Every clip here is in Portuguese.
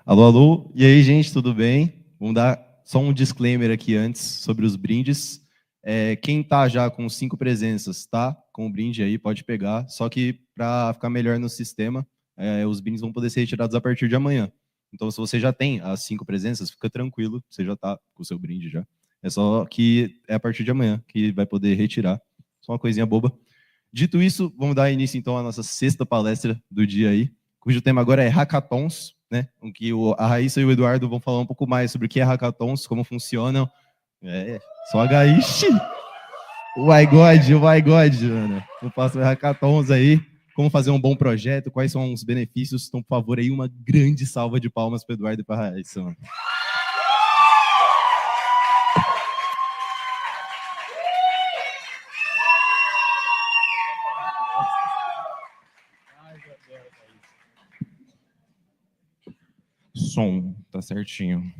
Alô, alô. E aí, gente, tudo bem? Vamos dar só um disclaimer aqui antes sobre os brindes. Quem tá já com 5 presenças, tá? Com o brinde aí, pode pegar. Só que para ficar melhor no sistema, os brindes vão poder ser retirados a partir de amanhã. Então, se você já tem as 5 presenças, fica tranquilo, você já tá com o seu brinde já. É só que é a partir de amanhã que vai poder retirar. Só uma coisinha boba. Dito isso, vamos dar início então à nossa 6ª palestra do dia aí, cujo tema agora é hackathons, né? Em que a Raíssa e o Eduardo vão falar um pouco mais sobre o que é hackathons, como funcionam. Só Ixi! O my God, mano. Eu faço hackathons aí, como fazer um bom projeto, quais são os benefícios. Então, por favor, aí uma grande salva de palmas para o Eduardo e para a Raíssa, mano. Som, tá certinho.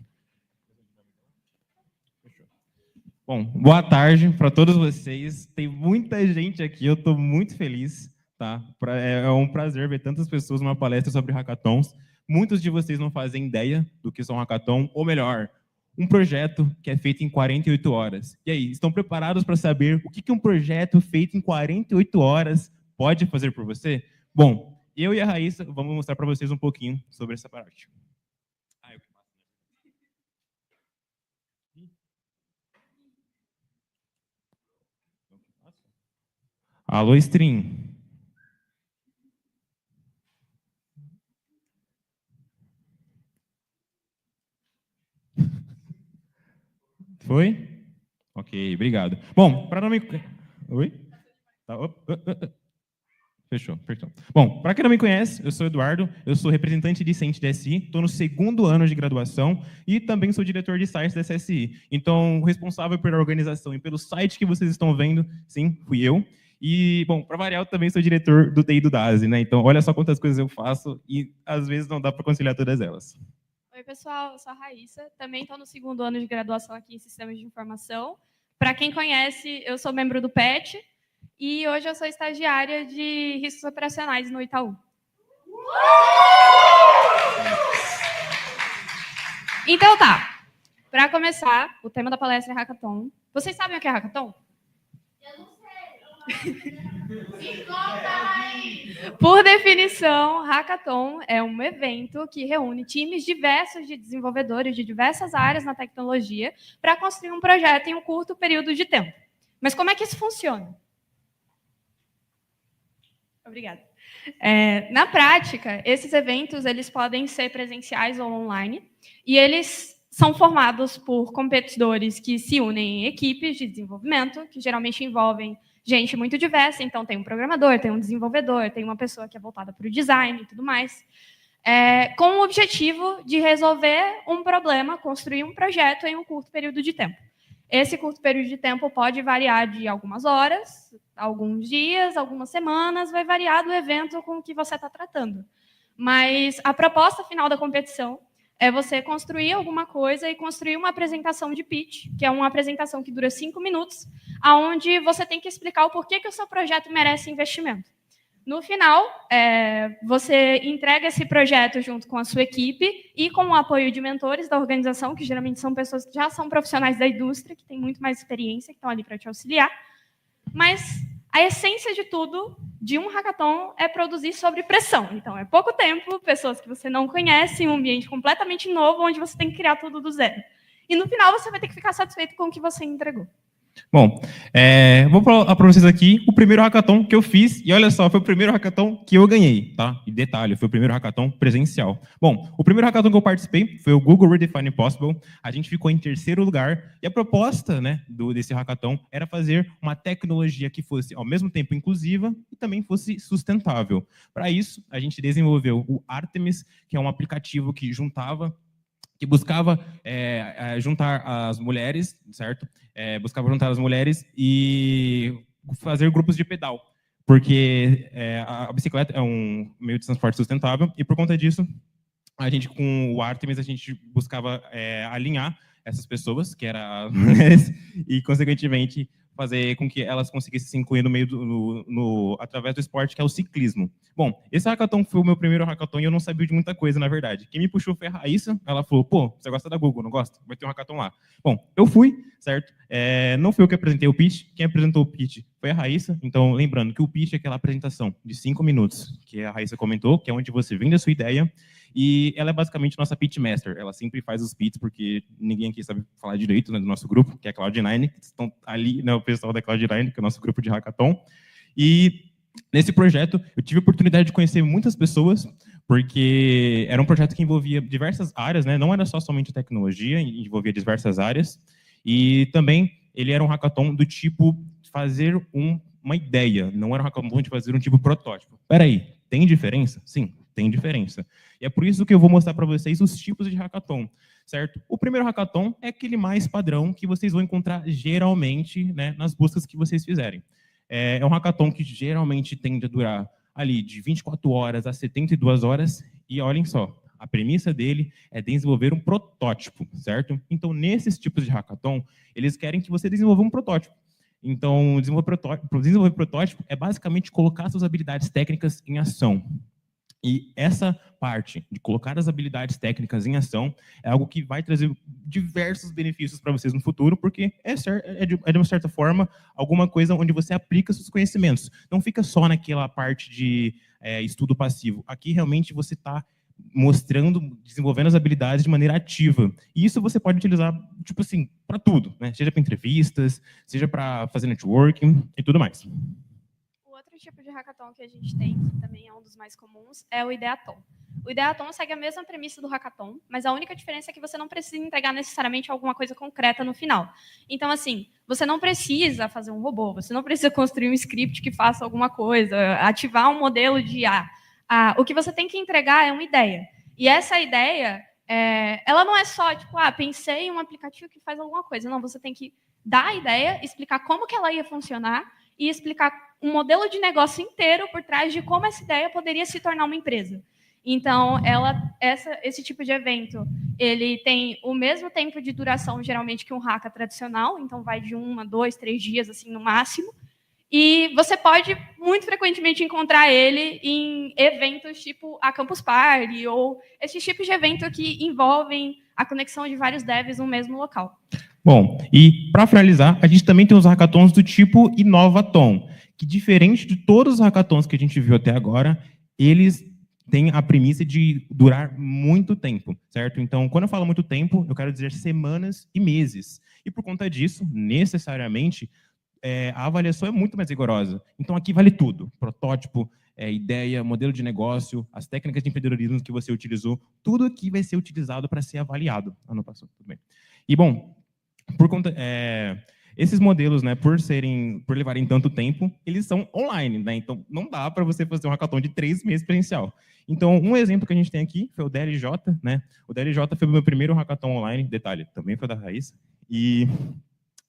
Bom, boa tarde para todos vocês. Tem muita gente aqui, eu estou muito feliz, tá? É um prazer ver tantas pessoas numa palestra sobre hackathons. Muitos de vocês não fazem ideia do que são hackathon, ou melhor, um projeto que é feito em 48 horas. E aí, estão preparados para saber o que um projeto feito em 48 horas pode fazer por você? Bom, eu e a Raíssa vamos mostrar para vocês um pouquinho sobre essa parte. Alô, stream. Foi? Ok, obrigado. Bom, para não me... Oi? Tá, Fechou, perdão. Bom, para quem não me conhece, eu sou o Eduardo, eu sou representante discente da SI, estou no 2º ano de graduação e também sou diretor de sites da SSI. Então, responsável pela organização e pelo site que vocês estão vendo, sim, fui eu. E, bom, para variar, eu também sou diretor do TI do DASE, né? Então, olha só quantas coisas eu faço e, às vezes, não dá para conciliar todas elas. Oi, pessoal, eu sou a Raíssa, também estou no 2º ano de graduação aqui em Sistemas de Informação. Para quem conhece, eu sou membro do PET e hoje eu sou estagiária de riscos operacionais no Itaú. Então tá, para começar, o tema da palestra é hackathon. Vocês sabem o que é hackathon? Eu não sei. Por definição, hackathon é um evento que reúne times diversos de desenvolvedores de diversas áreas na tecnologia para construir um projeto em um curto período de tempo. Mas como é que isso funciona? Obrigada. Na prática, esses eventos eles podem ser presenciais ou online e eles são formados por competidores que se unem em equipes de desenvolvimento, que geralmente envolvem gente muito diversa, então tem um programador, tem um desenvolvedor, tem uma pessoa que é voltada para o design e tudo mais, com o objetivo de resolver um problema, construir um projeto em um curto período de tempo. Esse curto período de tempo pode variar de algumas horas, alguns dias, algumas semanas, vai variar do evento com que você está tratando. Mas a proposta final da competição é você construir alguma coisa e construir uma apresentação de pitch, que é uma apresentação que dura 5 minutos, onde você tem que explicar o porquê que o seu projeto merece investimento. No final, você entrega esse projeto junto com a sua equipe e com o apoio de mentores da organização, que geralmente são pessoas que já são profissionais da indústria, que têm muito mais experiência, que estão ali para te auxiliar. Mas a essência de tudo, de um hackathon, é produzir sob pressão. Então, é pouco tempo, pessoas que você não conhece, um ambiente completamente novo, onde você tem que criar tudo do zero. E, no final, você vai ter que ficar satisfeito com o que você entregou. Bom, vou falar para vocês aqui o primeiro hackathon que eu fiz, e olha só, foi o primeiro hackathon que eu ganhei, tá? E detalhe, foi o primeiro hackathon presencial. Bom, o primeiro hackathon que eu participei foi o Google Redefine Possible, a gente ficou em 3º lugar, e a proposta, né, desse hackathon era fazer uma tecnologia que fosse, ao mesmo tempo, inclusiva e também fosse sustentável. Para isso, a gente desenvolveu o Artemis, que é um aplicativo que buscava juntar as mulheres, certo? Buscava juntar as mulheres e fazer grupos de pedal, porque a bicicleta é um meio de transporte sustentável e, por conta disso, a gente, com o Artemis, a gente buscava alinhar essas pessoas, que eram as mulheres, e, consequentemente, fazer com que elas conseguissem se incluir no meio através do esporte, que é o ciclismo. Bom, esse hackathon foi o meu primeiro hackathon e eu não sabia de muita coisa, na verdade. Quem me puxou foi a Raíssa, ela falou, pô, você gosta da Google, não gosta? Vai ter um hackathon lá. Bom, eu fui, certo? Não fui eu que apresentei o pitch, quem apresentou o pitch foi a Raíssa, então lembrando que o pitch é aquela apresentação de 5 minutos, que a Raíssa comentou, que é onde você vende a sua ideia, e ela é basicamente nossa pitch master, ela sempre faz os pitches, porque ninguém aqui sabe falar direito, né, do nosso grupo, que é a Cloud9, que estão ali, né, o pessoal da Cloud9, que é o nosso grupo de hackathon, e nesse projeto eu tive a oportunidade de conhecer muitas pessoas, porque era um projeto que envolvia diversas áreas, né, não era só somente tecnologia, envolvia diversas áreas, e também ele era um hackathon do tipo fazer uma ideia, não era um hackathon de fazer um tipo protótipo. Peraí, tem diferença? Sim, tem diferença. E é por isso que eu vou mostrar para vocês os tipos de hackathon, certo? O primeiro hackathon é aquele mais padrão que vocês vão encontrar geralmente, né, nas buscas que vocês fizerem. É um hackathon que geralmente tende a durar ali de 24 horas a 72 horas, e olhem só, a premissa dele é desenvolver um protótipo, certo? Então, nesses tipos de hackathon, eles querem que você desenvolva um protótipo. Então, desenvolver protótipo é basicamente colocar suas habilidades técnicas em ação. E essa parte de colocar as habilidades técnicas em ação é algo que vai trazer diversos benefícios para vocês no futuro, porque de uma certa forma, alguma coisa onde você aplica seus conhecimentos. Não fica só naquela parte de estudo passivo. Aqui, realmente, você está mostrando, desenvolvendo as habilidades de maneira ativa. E isso você pode utilizar, tipo assim, para tudo, né? Seja para entrevistas, seja para fazer networking e tudo mais. O outro tipo de hackathon que a gente tem, que também é um dos mais comuns, é o Ideathon. O Ideathon segue a mesma premissa do hackathon, mas a única diferença é que você não precisa entregar necessariamente alguma coisa concreta no final. Então, assim, você não precisa fazer um robô, você não precisa construir um script que faça alguma coisa, ativar um modelo de IA. O que você tem que entregar é uma ideia. E essa ideia, ela não é só, tipo, pensei em um aplicativo que faz alguma coisa. Não, você tem que dar a ideia, explicar como que ela ia funcionar e explicar um modelo de negócio inteiro por trás de como essa ideia poderia se tornar uma empresa. Então, esse tipo de evento, ele tem o mesmo tempo de duração, geralmente, que um hacka tradicional. Então, vai de 1 a 2, 3 dias, assim, no máximo. E você pode, muito frequentemente, encontrar ele em eventos tipo a Campus Party ou esses tipos de evento que envolvem a conexão de vários devs no mesmo local. Bom, e para finalizar, a gente também tem os hackathons do tipo Inovathon, que diferente de todos os hackathons que a gente viu até agora, eles têm a premissa de durar muito tempo, certo? Então, quando eu falo muito tempo, eu quero dizer semanas e meses. E por conta disso, necessariamente, a avaliação é muito mais rigorosa. Então, aqui vale tudo. Protótipo, ideia, modelo de negócio, as técnicas de empreendedorismo que você utilizou, tudo aqui vai ser utilizado para ser avaliado. Não passou, tudo bem. E, bom, por conta... esses modelos, né, por levarem tanto tempo, eles são online, né? Então, não dá para você fazer um hackathon de 3 meses presencial. Então, um exemplo que a gente tem aqui foi o DLJ, né? O DLJ foi o meu primeiro hackathon online, detalhe, também foi da Raíssa, e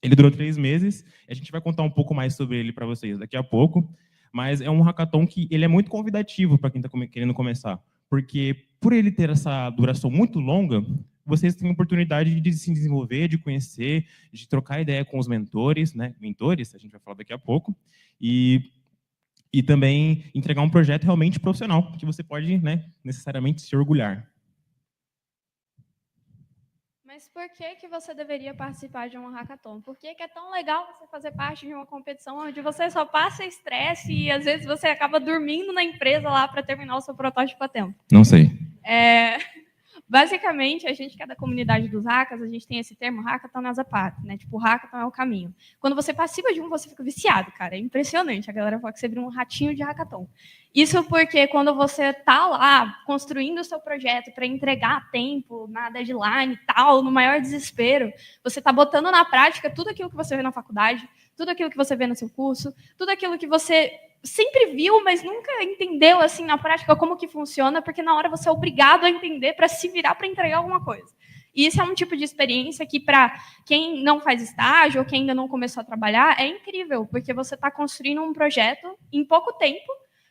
ele durou 3 meses, a gente vai contar um pouco mais sobre ele para vocês daqui a pouco, mas é um hackathon que ele é muito convidativo para quem está querendo começar, porque por ele ter essa duração muito longa, vocês têm a oportunidade de se desenvolver, de conhecer, de trocar ideia com os mentores, né? Mentores, a gente vai falar daqui a pouco, e também entregar um projeto realmente profissional, que você pode, né, necessariamente se orgulhar. Mas por que você deveria participar de um hackathon? Por que é tão legal você fazer parte de uma competição onde você só passa estresse e às vezes você acaba dormindo na empresa lá para terminar o seu protótipo a tempo? Não sei. Basicamente, a gente que é da comunidade dos hackers, a gente tem esse termo hackathon as a parte, né? Tipo, hackathon é o caminho. Quando você participa de um, você fica viciado, cara. É impressionante. A galera fala que você vira um ratinho de hackathon. Isso porque quando você tá lá construindo o seu projeto para entregar a tempo, na deadline e tal, no maior desespero, você tá botando na prática tudo aquilo que você vê na faculdade, tudo aquilo que você vê no seu curso, tudo aquilo que você sempre viu, mas nunca entendeu assim na prática como que funciona, porque na hora você é obrigado a entender para se virar para entregar alguma coisa. E isso é um tipo de experiência que, para quem não faz estágio ou quem ainda não começou a trabalhar, é incrível, porque você está construindo um projeto em pouco tempo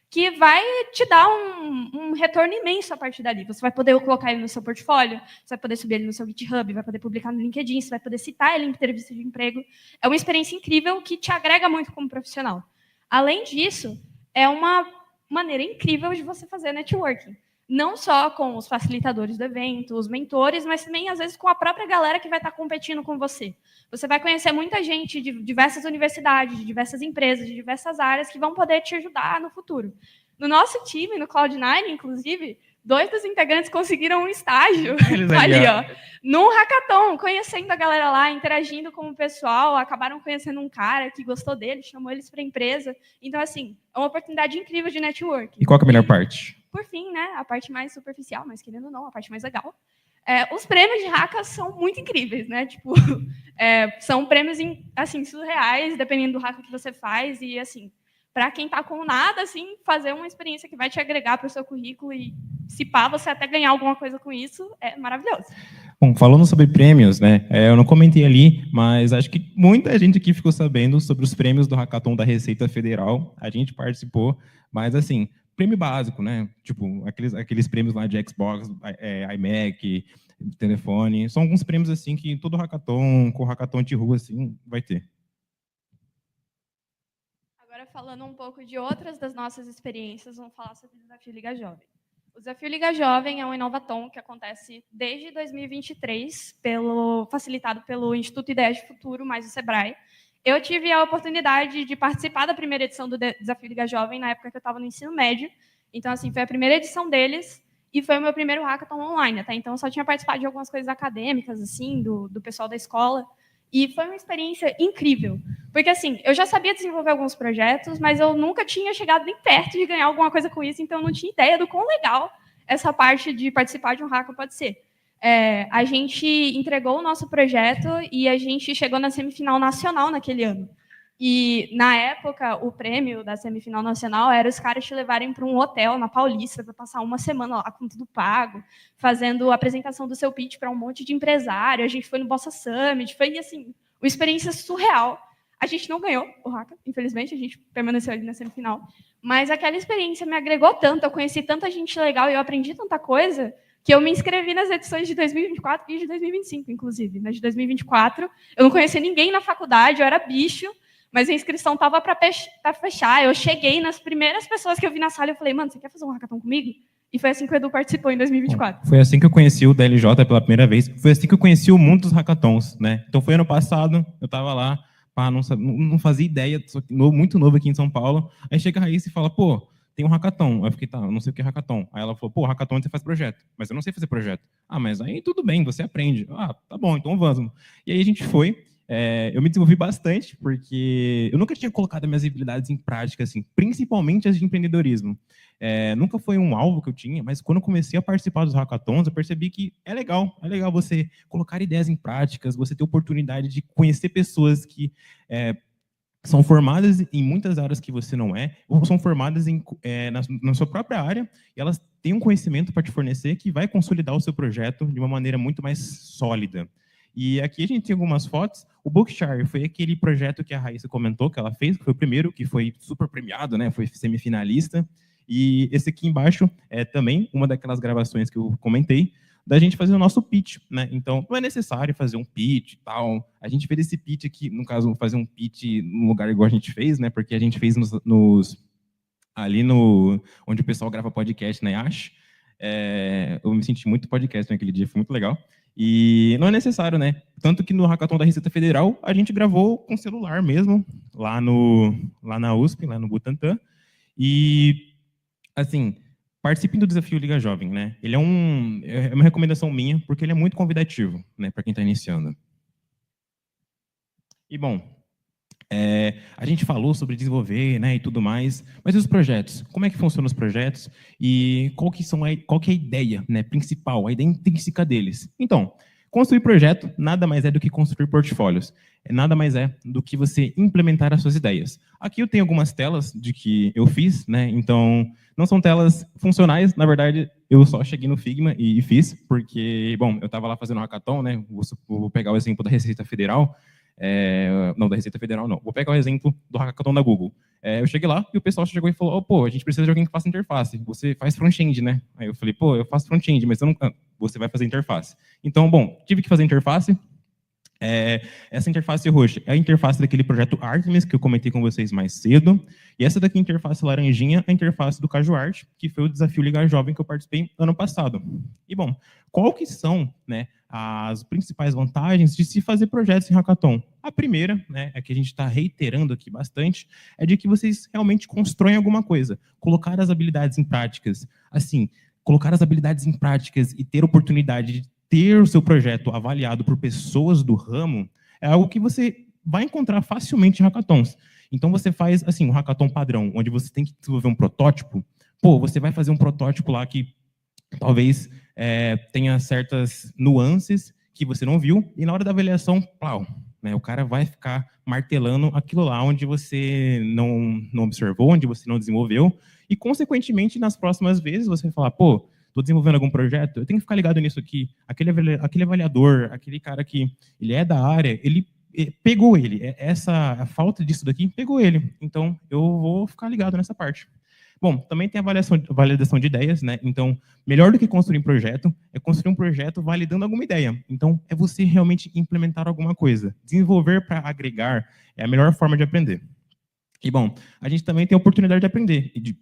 que vai te dar um retorno imenso a partir dali. Você vai poder colocar ele no seu portfólio, você vai poder subir ele no seu GitHub, vai poder publicar no LinkedIn, você vai poder citar ele em entrevista de emprego. É uma experiência incrível que te agrega muito como profissional. Além disso, é uma maneira incrível de você fazer networking. Não só com os facilitadores do evento, os mentores, mas também, às vezes, com a própria galera que vai estar competindo com você. Você vai conhecer muita gente de diversas universidades, de diversas empresas, de diversas áreas que vão poder te ajudar no futuro. No nosso time, no Cloud9, inclusive, 2 dos integrantes conseguiram um estágio ali, ó, num hackathon, conhecendo a galera lá, interagindo com o pessoal, acabaram conhecendo um cara que gostou dele, chamou eles para a empresa. Então, assim, é uma oportunidade incrível de networking. E qual que é a melhor parte? Por fim, né, a parte mais superficial, mas querendo ou não, a parte mais legal. Os prêmios de Hacka são muito incríveis, né? Tipo, são prêmios assim surreais, dependendo do hacka que você faz e assim, para quem está com nada, assim, fazer uma experiência que vai te agregar para o seu currículo e se pá, você até ganhar alguma coisa com isso, é maravilhoso. Bom, falando sobre prêmios, né? Eu não comentei ali, mas acho que muita gente aqui ficou sabendo sobre os prêmios do Hackathon da Receita Federal. A gente participou, mas assim, prêmio básico, né? Tipo, aqueles prêmios lá de Xbox, iMac, telefone. São alguns prêmios assim que todo hackathon, com hackathon de rua, assim, vai ter. Agora, falando um pouco de outras das nossas experiências, vamos falar sobre o Desafio Liga Jovem. O Desafio Liga Jovem é um Inovaton que acontece desde 2023, facilitado pelo Instituto Ideias de Futuro, mais o Sebrae. Eu tive a oportunidade de participar da primeira edição do Desafio Liga Jovem na época que eu estava no ensino médio. Então, assim, foi a primeira edição deles e foi o meu primeiro hackathon online. Até então, eu só tinha participado de algumas coisas acadêmicas, assim, do pessoal da escola. E foi uma experiência incrível. Porque, assim, eu já sabia desenvolver alguns projetos, mas eu nunca tinha chegado nem perto de ganhar alguma coisa com isso, então eu não tinha ideia do quão legal essa parte de participar de um hackathon pode ser. A gente entregou o nosso projeto e a gente chegou na semifinal nacional naquele ano. E, na época, o prêmio da semifinal nacional era os caras te levarem para um hotel na Paulista para passar uma semana lá com tudo pago, fazendo a apresentação do seu pitch para um monte de empresário. A gente foi no Bossa Summit, foi, assim, uma experiência surreal. A gente não ganhou o hacka, infelizmente, a gente permaneceu ali na semifinal. Mas aquela experiência me agregou tanto, eu conheci tanta gente legal e eu aprendi tanta coisa que eu me inscrevi nas edições de 2024 e de 2025, inclusive. Nas de 2024, eu não conhecia ninguém na faculdade, eu era bicho, mas a inscrição estava para fechar. Eu cheguei nas primeiras pessoas que eu vi na sala e eu falei, mano, você quer fazer um hackathon comigo? E foi assim que o Edu participou em 2024. Foi assim que eu conheci o DLJ pela primeira vez. Foi assim que eu conheci o mundo dos hackathons, né? Então foi ano passado, eu estava lá, não fazia ideia, muito novo aqui em São Paulo. Aí chega a Raíssa e fala, pô, tem um hackathon. Aí eu fiquei, tá, eu não sei o que é hackathon. Aí ela falou, pô, hackathon você faz projeto. Mas eu não sei fazer projeto. Ah, mas aí tudo bem, você aprende. Ah, tá bom, então vamos. E aí a gente foi. Eu me desenvolvi bastante, porque eu nunca tinha colocado minhas habilidades em prática, assim, principalmente as de empreendedorismo. Nunca foi um alvo que eu tinha, mas quando eu comecei a participar dos hackathons, eu percebi que é legal você colocar ideias em práticas, você ter oportunidade de conhecer pessoas que são formadas em muitas áreas que você não é, ou são formadas na sua própria área, e elas têm um conhecimento para te fornecer que vai consolidar o seu projeto de uma maneira muito mais sólida. E aqui a gente tem algumas fotos. O Bookshare foi aquele projeto que a Raíssa comentou, que ela fez, que foi o primeiro, que foi super premiado, né? Foi semifinalista. E esse aqui embaixo é também uma daquelas gravações que eu comentei, da gente fazer o nosso pitch, né? Então, não é necessário fazer um pitch e tal. A gente fez esse pitch aqui, no caso, fazer um pitch no lugar igual a gente fez, né? Porque a gente fez ali onde o pessoal grava podcast na Yash. Eu me senti muito podcast naquele dia, foi muito legal. E não é necessário, né? Tanto que no hackathon da Receita Federal, a gente gravou com celular mesmo, lá na USP, lá no Butantã. E, assim, participem do Desafio Liga Jovem, né? Ele é uma recomendação minha, porque ele é muito convidativo, né, para quem está iniciando. E, bom, a gente falou sobre desenvolver, né, e tudo mais, mas e os projetos? Como é que funcionam os projetos? E qual que é a ideia, né, principal, a ideia intrínseca deles? Então, construir projeto nada mais é do que construir portfólios. Nada mais é do que você implementar as suas ideias. Aqui eu tenho algumas telas de que eu fiz, né? Então, não são telas funcionais, na verdade, eu só cheguei no Figma e fiz, porque, bom, eu estava lá fazendo um hackathon, né? Vou pegar o exemplo da Receita Federal. Não, da Receita Federal não. Vou pegar o exemplo do hackathon da Google. Eu cheguei lá e o pessoal chegou e falou, pô, a gente precisa de alguém que faça interface. Você faz front-end, né? Aí eu falei, pô, eu faço front-end, mas eu não... você vai fazer interface. Então, bom, tive que fazer interface. Essa interface roxa é a interface daquele projeto Artemis, que eu comentei com vocês mais cedo. E essa daqui, a interface laranjinha, é a interface do CajuArt, que foi o desafio Liga Jovem que eu participei ano passado. E, bom, qual que são, né, as principais vantagens de se fazer projetos em hackathon? A primeira, né, é que a gente está reiterando aqui bastante, é de que vocês realmente constroem alguma coisa. Colocar as habilidades em práticas. Assim, colocar as habilidades em práticas e ter oportunidade de ter o seu projeto avaliado por pessoas do ramo é algo que você vai encontrar facilmente em hackathons. Então, você faz assim, um hackathon padrão, onde você tem que desenvolver um protótipo. Pô, você vai fazer um protótipo lá que talvez tenha certas nuances que você não viu, e na hora da avaliação, plau, né, o cara vai ficar martelando aquilo lá onde você não observou, onde você não desenvolveu, e, consequentemente, nas próximas vezes, você vai falar, pô, estou desenvolvendo algum projeto, eu tenho que ficar ligado nisso aqui. Aquele avaliador, aquele cara que ele é da área, ele pegou ele. A falta disso daqui pegou ele. Então, eu vou ficar ligado nessa parte. Bom, também tem a validação de ideias, né? Então, melhor do que construir um projeto, é construir um projeto validando alguma ideia. Então, é você realmente implementar alguma coisa. Desenvolver para agregar é a melhor forma de aprender. E, bom, a gente também tem a oportunidade de aprender, de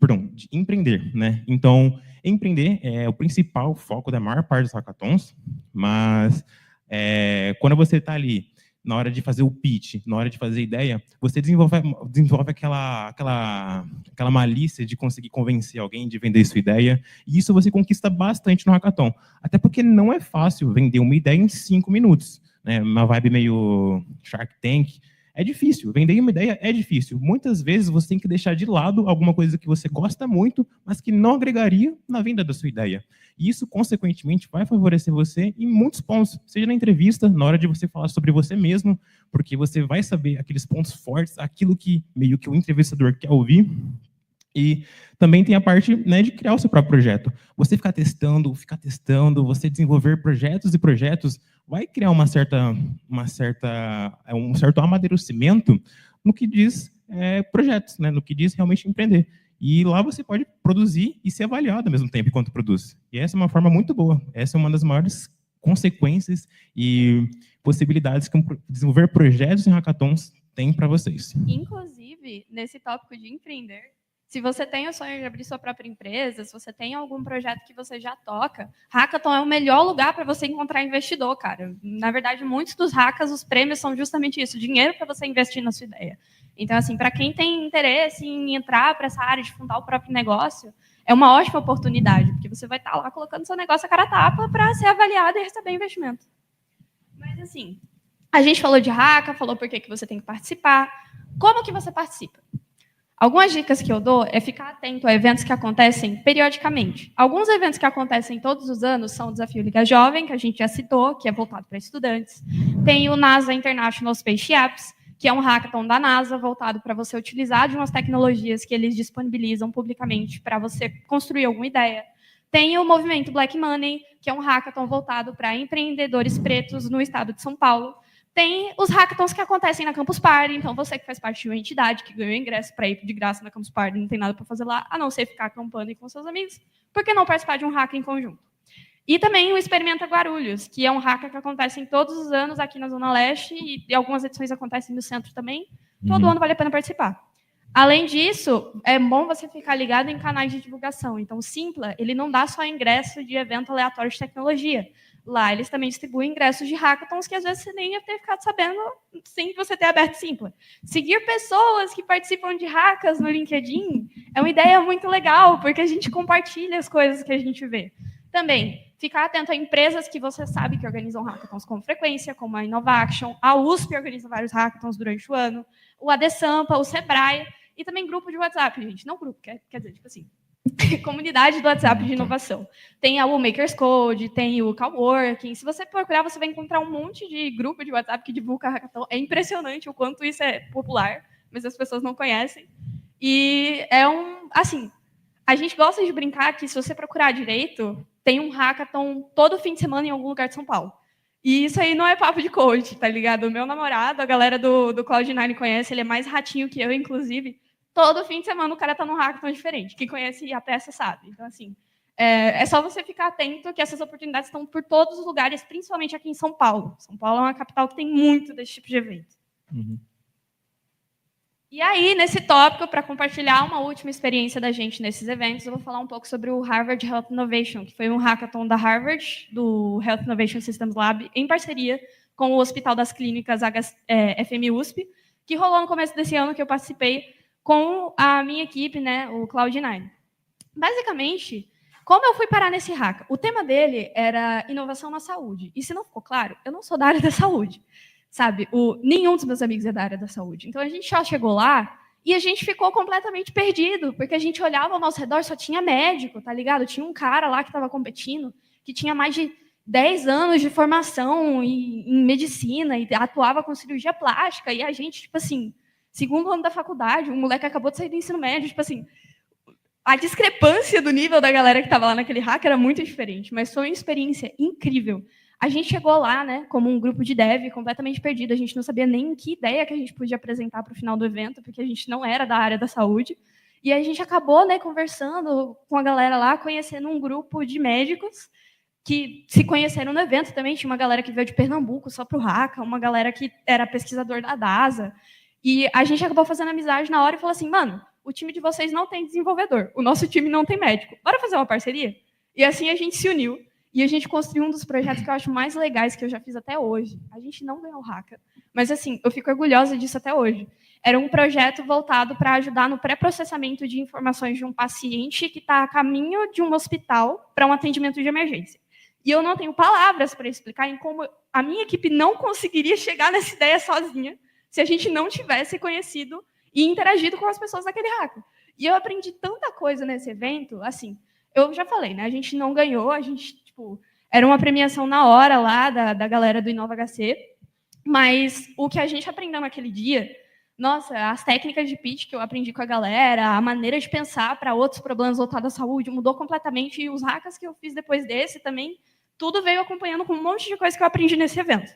empreender, né? Então, empreender é o principal foco da maior parte dos hackathons, mas quando você está ali, na hora de fazer o pitch, na hora de fazer a ideia, você desenvolve aquela malícia de conseguir convencer alguém de vender sua ideia, e isso você conquista bastante no hackathon. Até porque não é fácil vender uma ideia em 5 minutos, né? Uma vibe meio Shark Tank. É difícil, vender uma ideia é difícil. Muitas vezes você tem que deixar de lado alguma coisa que você gosta muito, mas que não agregaria na venda da sua ideia. E isso, consequentemente, vai favorecer você em muitos pontos, seja na entrevista, na hora de você falar sobre você mesmo, porque você vai saber aqueles pontos fortes, aquilo que meio que o entrevistador quer ouvir. E também tem a parte, né, de criar o seu próprio projeto. Você ficar testando, você desenvolver projetos e projetos, vai criar um certo amadurecimento no que diz projetos, né, no que diz realmente empreender. E lá você pode produzir e ser avaliado ao mesmo tempo enquanto produz. E essa é uma forma muito boa. Essa é uma das maiores consequências e possibilidades que desenvolver projetos em hackathons tem para vocês. Inclusive, nesse tópico de empreender, se você tem o sonho de abrir sua própria empresa, se você tem algum projeto que você já toca, hackathon é o melhor lugar para você encontrar investidor, cara. Na verdade, muitos dos hackers, os prêmios são justamente isso, dinheiro para você investir na sua ideia. Então, assim, para quem tem interesse em entrar para essa área de fundar o próprio negócio, é uma ótima oportunidade, porque você vai estar lá colocando seu negócio a cara a tapa para ser avaliado e receber investimento. Mas, assim, a gente falou de hacka, falou por que você tem que participar. Como que você participa? Algumas dicas que eu dou é ficar atento a eventos que acontecem periodicamente. Alguns eventos que acontecem todos os anos são o Desafio Liga Jovem, que a gente já citou, que é voltado para estudantes. Tem o NASA International Space Apps, que é um hackathon da NASA voltado para você utilizar de umas tecnologias que eles disponibilizam publicamente para você construir alguma ideia. Tem o movimento Black Money, que é um hackathon voltado para empreendedores pretos no estado de São Paulo. Tem os hackathons que acontecem na Campus Party, então você que faz parte de uma entidade que ganhou ingresso para ir de graça na Campus Party, não tem nada para fazer lá, a não ser ficar acampando com seus amigos, por que não participar de um hack em conjunto? E também o Experimenta Guarulhos, que é um hack que acontece todos os anos aqui na Zona Leste, e algumas edições acontecem no centro também. Todo ano vale a pena participar. Além disso, é bom você ficar ligado em canais de divulgação. Então, o Simpla, ele não dá só ingresso de evento aleatório de tecnologia. Lá, eles também distribuem ingressos de hackathons que, às vezes, você nem ia ter ficado sabendo sem você ter aberto Simpla. Seguir pessoas que participam de hackas no LinkedIn é uma ideia muito legal, porque a gente compartilha as coisas que a gente vê. Também, ficar atento a empresas que você sabe que organizam hackathons com frequência, como a Innovaction, a USP organiza vários hackathons durante o ano, o ADSampa, o Sebrae, e também grupo de WhatsApp, gente. Não grupo, quer dizer, tipo assim, comunidade do WhatsApp de inovação. Tem a Makers Code, tem o Coworking. Se você procurar, você vai encontrar um monte de grupo de WhatsApp que divulga hackathon. É impressionante o quanto isso é popular, mas as pessoas não conhecem. E assim, a gente gosta de brincar que se você procurar direito, tem um hackathon todo fim de semana em algum lugar de São Paulo. E isso aí não é papo de coach, tá ligado? O meu namorado, a galera do Cloud9 conhece, ele é mais ratinho que eu, inclusive. Todo fim de semana o cara tá num hackathon diferente. Quem conhece a peça sabe. Então, assim, é só você ficar atento que essas oportunidades estão por todos os lugares, principalmente aqui em São Paulo. São Paulo é uma capital que tem muito desse tipo de evento. Uhum. E aí, nesse tópico, para compartilhar uma última experiência da gente nesses eventos, eu vou falar um pouco sobre o Harvard Health Innovation, que foi um hackathon da Harvard, do Health Innovation Systems Lab, em parceria com o Hospital das Clínicas FMUSP, que rolou no começo desse ano, que eu participei com a minha equipe, né, o Cloud9. Basicamente, como eu fui parar nesse hack? O tema dele era inovação na saúde. E se não ficou claro, eu não sou da área da saúde. Sabe, nenhum dos meus amigos é da área da saúde. Então, a gente só chegou lá e a gente ficou completamente perdido, porque a gente olhava ao nosso redor, só tinha médico, tá ligado? Tinha um cara lá que estava competindo, que tinha mais de 10 anos de formação em medicina e atuava com cirurgia plástica, e a gente, tipo assim, segundo ano da faculdade, um moleque acabou de sair do ensino médio, tipo assim, a discrepância do nível da galera que estava lá naquele hack era muito diferente, mas foi uma experiência incrível. A gente chegou lá, né, como um grupo de dev completamente perdido. A gente não sabia nem que ideia que a gente podia apresentar para o final do evento, porque a gente não era da área da saúde. E a gente acabou, né, conversando com a galera lá, conhecendo um grupo de médicos que se conheceram no evento também. Tinha uma galera que veio de Pernambuco só para o Hacka, uma galera que era pesquisador da DASA. E a gente acabou fazendo amizade na hora e falou assim, mano, o time de vocês não tem desenvolvedor, o nosso time não tem médico. Bora fazer uma parceria? E assim a gente se uniu. E a gente construiu um dos projetos que eu acho mais legais que eu já fiz até hoje. A gente não ganhou o Hacka, mas assim, eu fico orgulhosa disso até hoje. Era um projeto voltado para ajudar no pré-processamento de informações de um paciente que está a caminho de um hospital para um atendimento de emergência. E eu não tenho palavras para explicar em como a minha equipe não conseguiria chegar nessa ideia sozinha se a gente não tivesse conhecido e interagido com as pessoas daquele Hacka. E eu aprendi tanta coisa nesse evento, assim, eu já falei, né? A gente não ganhou, a gente era uma premiação na hora lá da galera do InovaHC, mas o que a gente aprendeu naquele dia, nossa, as técnicas de pitch que eu aprendi com a galera, a maneira de pensar para outros problemas voltados à saúde mudou completamente, e os hacks que eu fiz depois desse também, tudo veio acompanhando com um monte de coisa que eu aprendi nesse evento.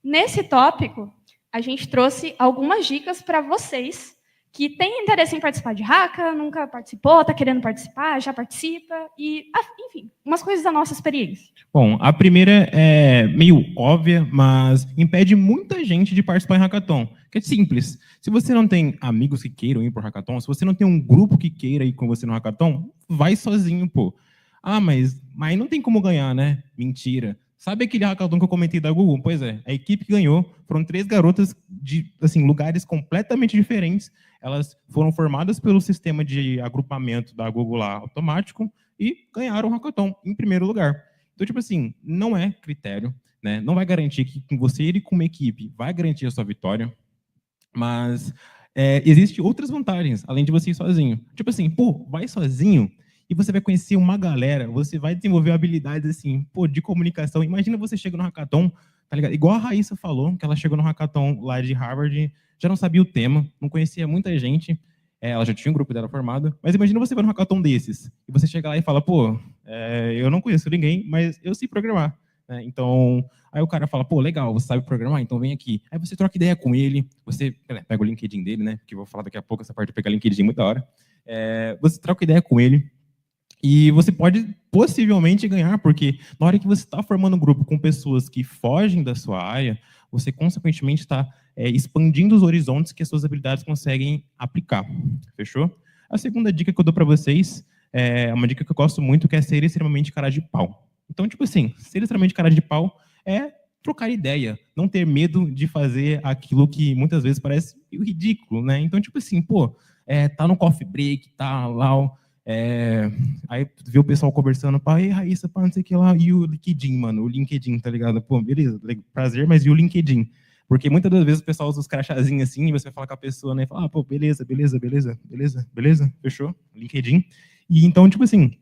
Nesse tópico, a gente trouxe algumas dicas para vocês que tem interesse em participar de Hacka, nunca participou, está querendo participar, já participa, e, enfim, umas coisas da nossa experiência. Bom, a primeira é meio óbvia, mas impede muita gente de participar em Hackathon, que é simples. Se você não tem amigos que queiram ir para o Hackathon, se você não tem um grupo que queira ir com você no Hackathon, vai sozinho, pô. Ah, mas não tem como ganhar, né? Mentira. Sabe aquele hackathon que eu comentei da Google? Pois é, a equipe que ganhou foram 3 garotas de assim, lugares completamente diferentes. Elas foram formadas pelo sistema de agrupamento da Google lá, automático, e ganharam o hackathon em primeiro lugar. Então, tipo assim, não é critério, né? Não vai garantir que com você ir com uma equipe vai garantir a sua vitória, mas existem outras vantagens, além de você ir sozinho. Tipo assim, pô, vai sozinho, e você vai conhecer uma galera, você vai desenvolver habilidades assim, pô, de comunicação. Imagina você chega no hackathon, tá ligado? Igual a Raíssa falou, que ela chegou no hackathon lá de Harvard, já não sabia o tema, não conhecia muita gente, ela já tinha um grupo dela formado, mas imagina você vai no hackathon desses, e você chega lá e fala, pô, eu não conheço ninguém, mas eu sei programar. Né? Então, aí o cara fala, pô, legal, você sabe programar, então vem aqui. Aí você troca ideia com ele, você pega o LinkedIn dele, né? Que eu vou falar daqui a pouco, essa parte de pegar LinkedIn é muito da hora. Você troca ideia com ele, e você pode possivelmente ganhar, porque na hora que você está formando um grupo com pessoas que fogem da sua área, você consequentemente está expandindo os horizontes que as suas habilidades conseguem aplicar. Fechou? A segunda dica que eu dou para vocês é uma dica que eu gosto muito, que é ser extremamente cara de pau. Então, tipo assim, ser extremamente cara de pau é trocar ideia, não ter medo de fazer aquilo que muitas vezes parece ridículo, né? Então, tipo assim, pô, tá no coffee break, tá lá... aí vê o pessoal conversando, pá, ei, Raíssa, pá, não sei o que lá, e o LinkedIn, mano, o LinkedIn, tá ligado? Pô, beleza, prazer, mas e o LinkedIn? Porque muitas das vezes o pessoal usa os crachazinhos assim, e você vai falar com a pessoa, né, e fala, pô, beleza, fechou, LinkedIn. E então, tipo assim,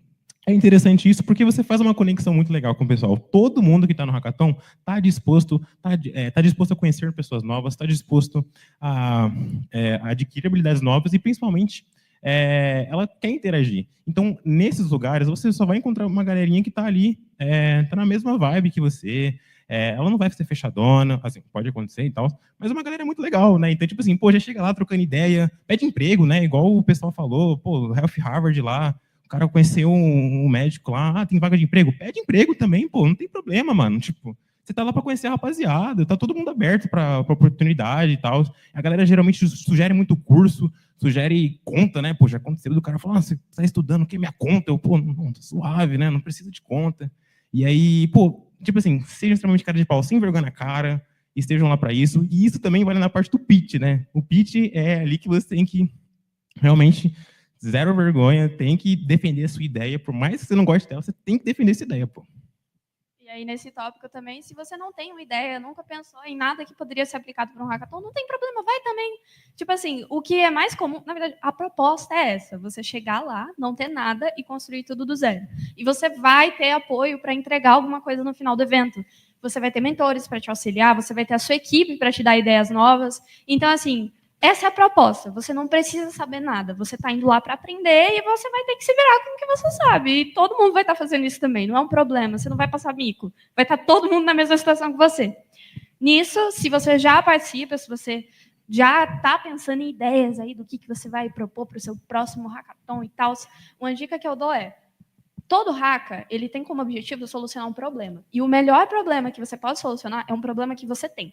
é interessante isso porque você faz uma conexão muito legal com o pessoal. Todo mundo que está no hackathon está disposto a conhecer pessoas novas, está disposto a adquirir habilidades novas e, principalmente, ela quer interagir. Então, nesses lugares, você só vai encontrar uma galerinha que está ali, está na mesma vibe que você. Ela não vai ser fechadona, assim, pode acontecer e tal, mas é uma galera muito legal, né? Então, tipo assim, pô, já chega lá trocando ideia, pede emprego, né? Igual o pessoal falou, pô, Health Harvard lá, o cara conheceu um médico lá, tem vaga de emprego, pede emprego também, pô, não tem problema, mano. Tipo, você tá lá para conhecer a rapaziada, tá todo mundo aberto para oportunidade e tal. A galera geralmente sugere muito curso, sugere conta, né? Pô, já aconteceu do cara falar, você tá estudando, que é minha conta? Eu, pô, não, tá suave, né? Não precisa de conta. E aí, pô, tipo assim, sejam extremamente cara de pau, sem vergonha na cara, estejam lá para isso. E isso também vale na parte do pitch, né? O pitch é ali que você tem que realmente zero vergonha, tem que defender a sua ideia, por mais que você não goste dela, você tem que defender essa ideia, pô. E aí, nesse tópico também, se você não tem uma ideia, nunca pensou em nada que poderia ser aplicado para um hackathon, não tem problema, vai também. Tipo assim, o que é mais comum, na verdade, a proposta é essa, você chegar lá, não ter nada e construir tudo do zero. E você vai ter apoio para entregar alguma coisa no final do evento. Você vai ter mentores para te auxiliar, você vai ter a sua equipe para te dar ideias novas. Então, assim, essa é a proposta. Você não precisa saber nada. Você está indo lá para aprender e você vai ter que se virar com o que você sabe. E todo mundo vai estar fazendo isso também. Não é um problema. Você não vai passar mico. Vai estar todo mundo na mesma situação que você. Nisso, se você já participa, se você já está pensando em ideias aí do que você vai propor para o seu próximo hackathon e tal, uma dica que eu dou é: todo hacka, ele tem como objetivo solucionar um problema. E o melhor problema que você pode solucionar é um problema que você tem.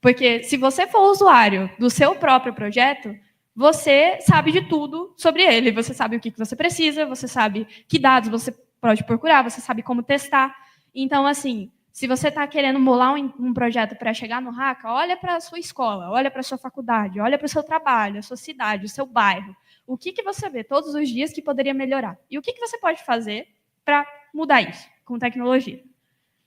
Porque se você for usuário do seu próprio projeto, você sabe de tudo sobre ele. Você sabe o que você precisa, você sabe que dados você pode procurar, você sabe como testar. Então, assim, se você está querendo molar um projeto para chegar no Hacka, olha para a sua escola, olha para a sua faculdade, olha para o seu trabalho, a sua cidade, o seu bairro. O que você vê todos os dias que poderia melhorar? E o que você pode fazer para mudar isso com tecnologia?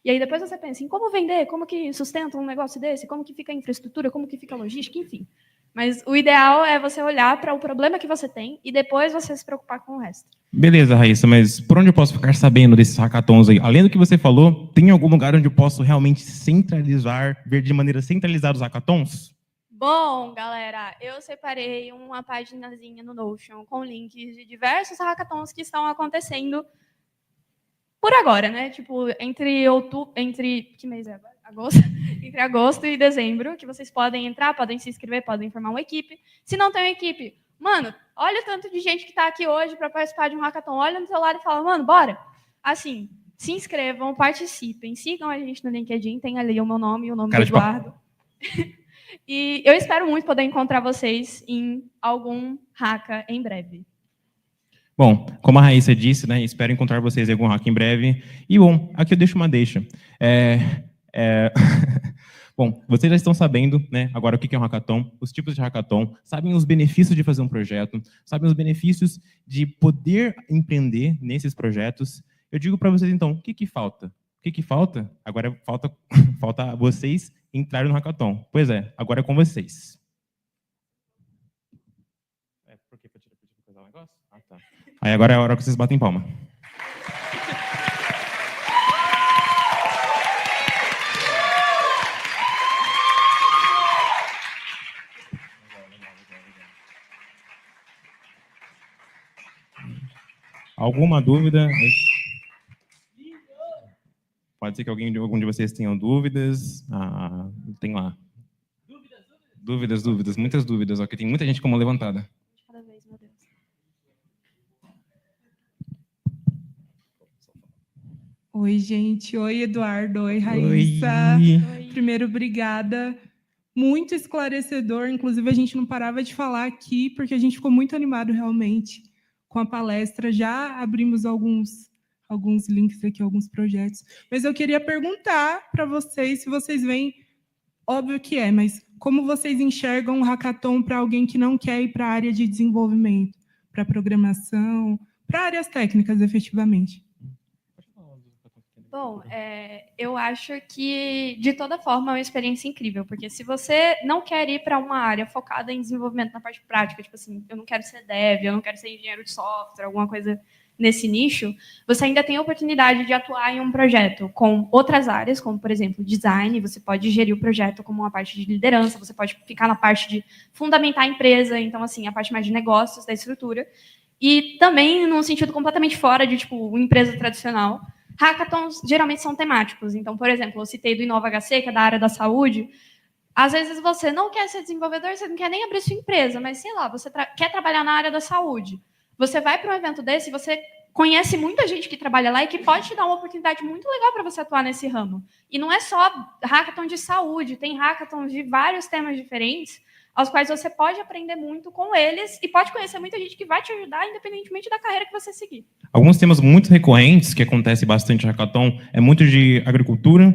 E aí depois você pensa em como vender, como que sustenta um negócio desse, como que fica a infraestrutura, como que fica a logística, enfim. Mas o ideal é você olhar para o problema que você tem e depois você se preocupar com o resto. Beleza, Raíssa, mas por onde eu posso ficar sabendo desses hackathons aí? Além do que você falou, tem algum lugar onde eu posso realmente centralizar, ver de maneira centralizada os hackathons? Bom, galera, eu separei uma paginazinha no Notion com links de diversos hackathons que estão acontecendo por agora, né? Tipo, que mês é agora? Agosto. Entre agosto e dezembro, que vocês podem entrar, podem se inscrever, podem formar uma equipe. Se não tem uma equipe, mano, olha o tanto de gente que está aqui hoje para participar de um hackathon. Olha no seu lado e fala, mano, bora. Assim, se inscrevam, participem, sigam a gente no LinkedIn, tem ali o meu nome e o nome do Eduardo. E eu espero muito poder encontrar vocês em algum hacka em breve. Bom, como a Raíssa disse, né, espero encontrar vocês em algum hack em breve. E, bom, aqui eu deixo uma deixa. Bom, vocês já estão sabendo, né, agora o que é um hackathon, os tipos de hackathon, sabem os benefícios de fazer um projeto, sabem os benefícios de poder empreender nesses projetos. Eu digo para vocês, então, o que falta? O que falta? Agora falta vocês entrarem no hackathon. Pois é, agora é com vocês. Por que eu tirei para coisar o negócio? Ah, tá. Aí agora é a hora que vocês batem palma. Alguma dúvida? Pode ser que algum de vocês tenham dúvidas. Tem lá. Dúvidas, muitas dúvidas. Aqui tem muita gente com a mão levantada. Cada vez, meu Deus. Oi, gente. Oi, Eduardo. Oi, Raíssa. Oi. Primeiro, obrigada. Muito esclarecedor. Inclusive, a gente não parava de falar aqui, porque a gente ficou muito animado, realmente, com a palestra. Já abrimos alguns links aqui, alguns projetos. Mas eu queria perguntar para vocês, se vocês veem, óbvio que é, mas como vocês enxergam um hackathon para alguém que não quer ir para a área de desenvolvimento, para programação, para áreas técnicas, efetivamente? Bom, eu acho que, de toda forma, é uma experiência incrível, porque se você não quer ir para uma área focada em desenvolvimento na parte prática, tipo assim, eu não quero ser dev, eu não quero ser engenheiro de software, alguma coisa nesse nicho, você ainda tem a oportunidade de atuar em um projeto com outras áreas, como, por exemplo, design, você pode gerir o projeto como uma parte de liderança, você pode ficar na parte de fundamentar a empresa, então, assim, a parte mais de negócios, da estrutura, e também num sentido completamente fora de, tipo, uma empresa tradicional. Hackathons geralmente são temáticos, então, por exemplo, eu citei do InovaHC, que é da área da saúde. Às vezes você não quer ser desenvolvedor, você não quer nem abrir sua empresa, mas, sei lá, você quer trabalhar na área da saúde. Você vai para um evento desse e você conhece muita gente que trabalha lá e que pode te dar uma oportunidade muito legal para você atuar nesse ramo. E não é só hackathon de saúde, tem hackathons de vários temas diferentes, aos quais você pode aprender muito com eles e pode conhecer muita gente que vai te ajudar, independentemente da carreira que você seguir. Alguns temas muito recorrentes que acontece bastante no hackathon é muito de agricultura.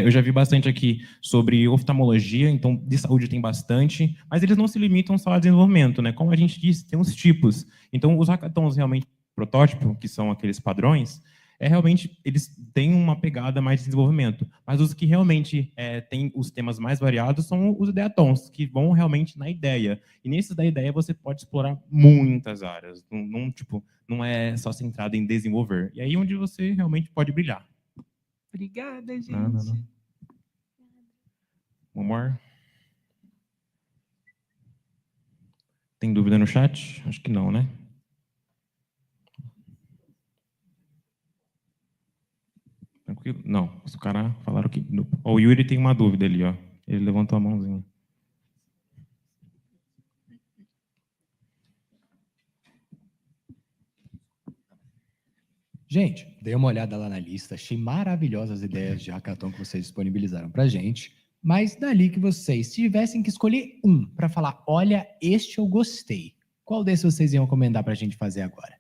Eu já vi bastante aqui sobre oftalmologia, então de saúde tem bastante, mas eles não se limitam só a desenvolvimento, né? Como a gente disse, tem uns tipos. Então os hackathons realmente protótipo, que são aqueles padrões, realmente eles têm uma pegada mais de desenvolvimento. Mas os que realmente têm os temas mais variados são os ideatons, que vão realmente na ideia. E nesses da ideia você pode explorar muitas áreas. Não é só centrado em desenvolver. E aí é onde você realmente pode brilhar. Obrigada, gente. Não. One more. Tem dúvida no chat? Acho que não, né? Tranquilo? Não, os caras falaram que... O Yuri tem uma dúvida ali, ó. Ele levantou a mãozinha. Gente, dei uma olhada lá na lista, achei maravilhosas as ideias de hackathon que vocês disponibilizaram pra gente, mas dali que vocês tivessem que escolher um para falar, olha, este eu gostei, qual desses vocês iam recomendar pra gente fazer agora?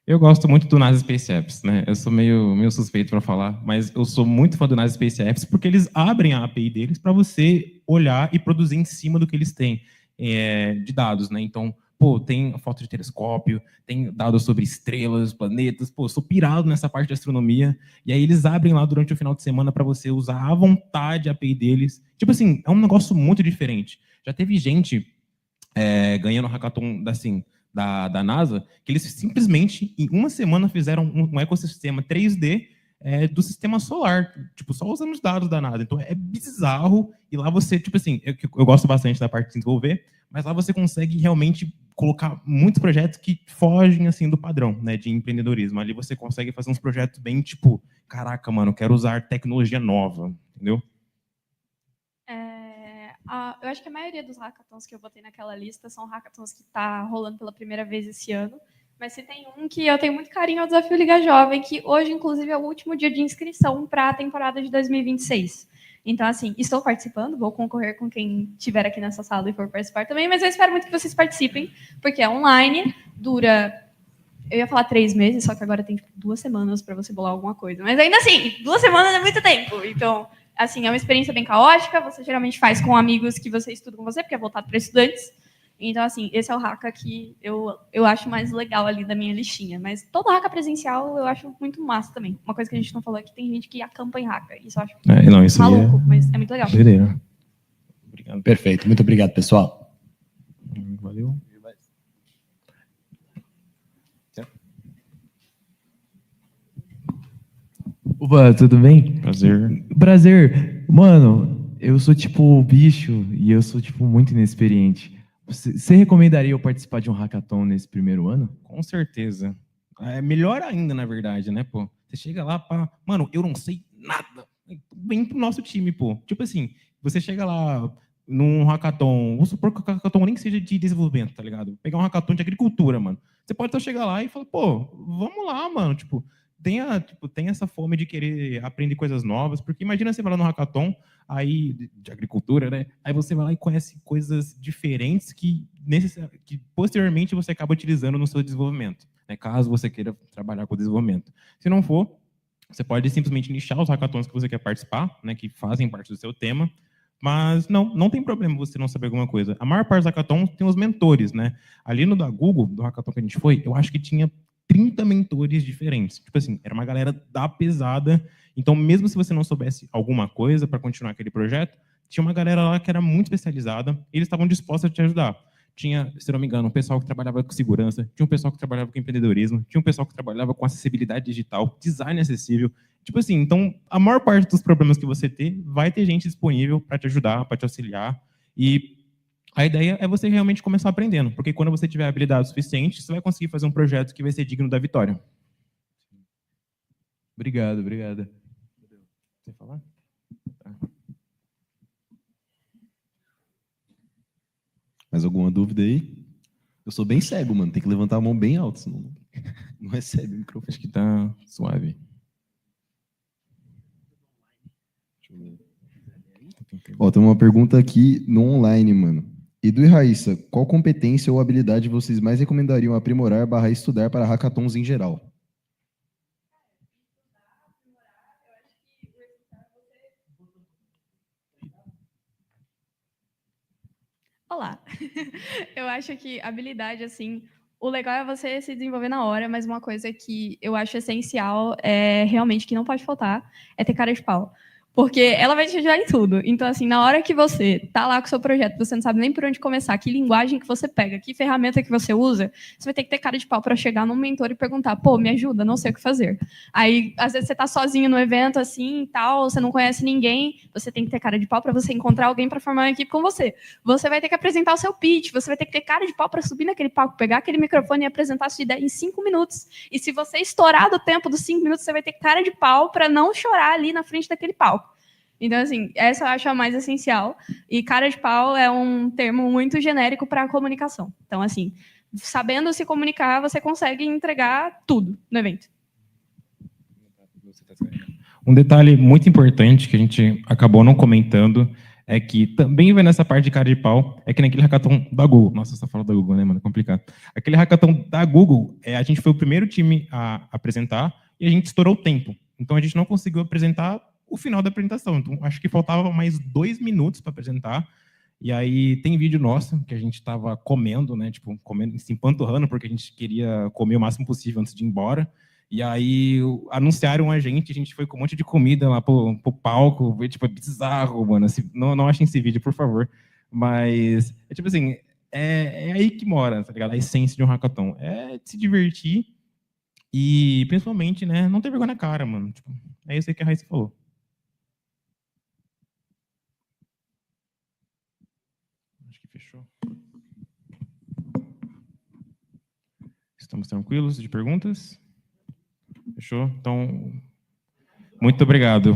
Eu gosto muito do NASA Space Apps, né? Eu sou meio suspeito para falar, mas eu sou muito fã do NASA Space Apps porque eles abrem a API deles para você olhar e produzir em cima do que eles têm de dados, né? Então, tem foto de telescópio, tem dados sobre estrelas, planetas, eu sou pirado nessa parte de astronomia, e aí eles abrem lá durante o final de semana para você usar à vontade a API deles. Tipo assim, é um negócio muito diferente. Já teve gente ganhando hackathon, assim, da NASA, que eles simplesmente, em uma semana, fizeram um ecossistema 3D do sistema solar, tipo, só usando os dados da NASA. Então, é bizarro, e lá você, tipo assim, eu gosto bastante da parte de desenvolver, mas lá você consegue realmente colocar muitos projetos que fogem, assim, do padrão, né, de empreendedorismo. Ali você consegue fazer uns projetos bem, tipo, caraca, mano, eu quero usar tecnologia nova, entendeu? Eu acho que a maioria dos hackathons que eu botei naquela lista são hackathons que tá rolando pela primeira vez esse ano. Mas se tem um que eu tenho muito carinho, é o Desafio Liga Jovem, que hoje, inclusive, é o último dia de inscrição para a temporada de 2026. Então, assim, estou participando, vou concorrer com quem estiver aqui nessa sala e for participar também, mas eu espero muito que vocês participem, porque é online, dura... Eu ia falar 3 meses, só que agora tem 2 semanas para você bolar alguma coisa. Mas ainda assim, 2 semanas é muito tempo. Então, assim, é uma experiência bem caótica, você geralmente faz com amigos que você estuda com você, porque é voltado para estudantes. Então, assim, esse é o hacka que eu acho mais legal ali da minha listinha. Mas todo hacka presencial eu acho muito massa também. Uma coisa que a gente não falou é que tem gente que acampa em hacka. Isso eu acho isso maluco, mas é muito legal. Doideira. Obrigado. Perfeito, muito obrigado, pessoal. Valeu. Opa, tudo bem? Prazer. Prazer. Mano, eu sou tipo bicho e eu sou tipo muito inexperiente. Você recomendaria eu participar de um hackathon nesse primeiro ano? Com certeza. É melhor ainda, na verdade, né, pô? Você chega lá, mano, eu não sei nada. Vem pro nosso time, pô. Tipo assim, você chega lá num hackathon, vamos supor que o hackathon nem seja de desenvolvimento, tá ligado? Pegar um hackathon de agricultura, mano. Você pode só chegar lá e falar, pô, vamos lá, mano, tipo, tem essa fome de querer aprender coisas novas, porque imagina você vai lá no hackathon, aí, de agricultura, né? Aí você vai lá e conhece coisas diferentes que posteriormente você acaba utilizando no seu desenvolvimento, né? Caso você queira trabalhar com desenvolvimento. Se não for, você pode simplesmente nichar os hackathons que você quer participar, né? Que fazem parte do seu tema, mas não tem problema você não saber alguma coisa. A maior parte dos hackathons tem os mentores, né? Ali no da Google, do hackathon que a gente foi, eu acho que tinha 30 mentores diferentes. Tipo assim, era uma galera da pesada. Então, mesmo se você não soubesse alguma coisa para continuar aquele projeto, tinha uma galera lá que era muito especializada e eles estavam dispostos a te ajudar. tinha, se não me engano, um pessoal que trabalhava com segurança, tinha um pessoal que trabalhava com empreendedorismo, tinha um pessoal que trabalhava com acessibilidade digital, design acessível. Tipo assim, então, a maior parte dos problemas que você ter, vai ter gente disponível para te ajudar, para te auxiliar. E a ideia é você realmente começar aprendendo, porque quando você tiver habilidade suficiente, você vai conseguir fazer um projeto que vai ser digno da vitória. Obrigado, obrigado. Você falar? Tá. Mais alguma dúvida aí? Eu sou bem cego, mano. Tem que levantar a mão bem alto, senão não recebe o microfone. Acho que tá suave. Deixa eu ver. Ó, tem uma pergunta aqui no online, mano. Edu e Raíssa, qual competência ou habilidade vocês mais recomendariam aprimorar / estudar para hackathons em geral? Olá. Eu acho que habilidade, assim, o legal é você se desenvolver na hora, mas uma coisa que eu acho essencial, é realmente que não pode faltar, é ter cara de pau. Porque ela vai te ajudar em tudo. Então, assim, na hora que você tá lá com o seu projeto, você não sabe nem por onde começar, que linguagem que você pega, que ferramenta que você usa, você vai ter que ter cara de pau para chegar num mentor e perguntar, pô, me ajuda, não sei o que fazer. Aí, às vezes, você tá sozinho no evento, assim, e tal, você não conhece ninguém, você tem que ter cara de pau para você encontrar alguém para formar uma equipe com você. Você vai ter que apresentar o seu pitch, você vai ter que ter cara de pau para subir naquele palco, pegar aquele microfone e apresentar a sua ideia em 5 minutos. E se você estourar do tempo dos 5 minutos, você vai ter cara de pau para não chorar ali na frente daquele palco. Então, assim, essa eu acho a mais essencial. E cara de pau é um termo muito genérico para comunicação. Então, assim, sabendo se comunicar, você consegue entregar tudo no evento. Um detalhe muito importante que a gente acabou não comentando é que também vai nessa parte de cara de pau, é que naquele hackathon da Google, nossa, só fala da Google, né, mano, é complicado. Aquele hackathon da Google, a gente foi o primeiro time a apresentar e a gente estourou o tempo. Então, a gente não conseguiu apresentar o final da apresentação. Então, acho que faltava mais 2 minutos para apresentar. E aí tem vídeo nosso que a gente estava comendo, né? Tipo, comendo, se empanturrando, porque a gente queria comer o máximo possível antes de ir embora. E aí anunciaram a gente foi com um monte de comida lá pro palco. Tipo, é bizarro, mano. Não achem esse vídeo, por favor. Mas, é tipo assim, é aí que mora, tá ligado? A essência de um hackathon. É se divertir e, principalmente, né? Não ter vergonha na cara, mano. Tipo, é isso aí que a Raíssa falou. Acho que fechou. Estamos tranquilos de perguntas? Fechou? Então, muito obrigado.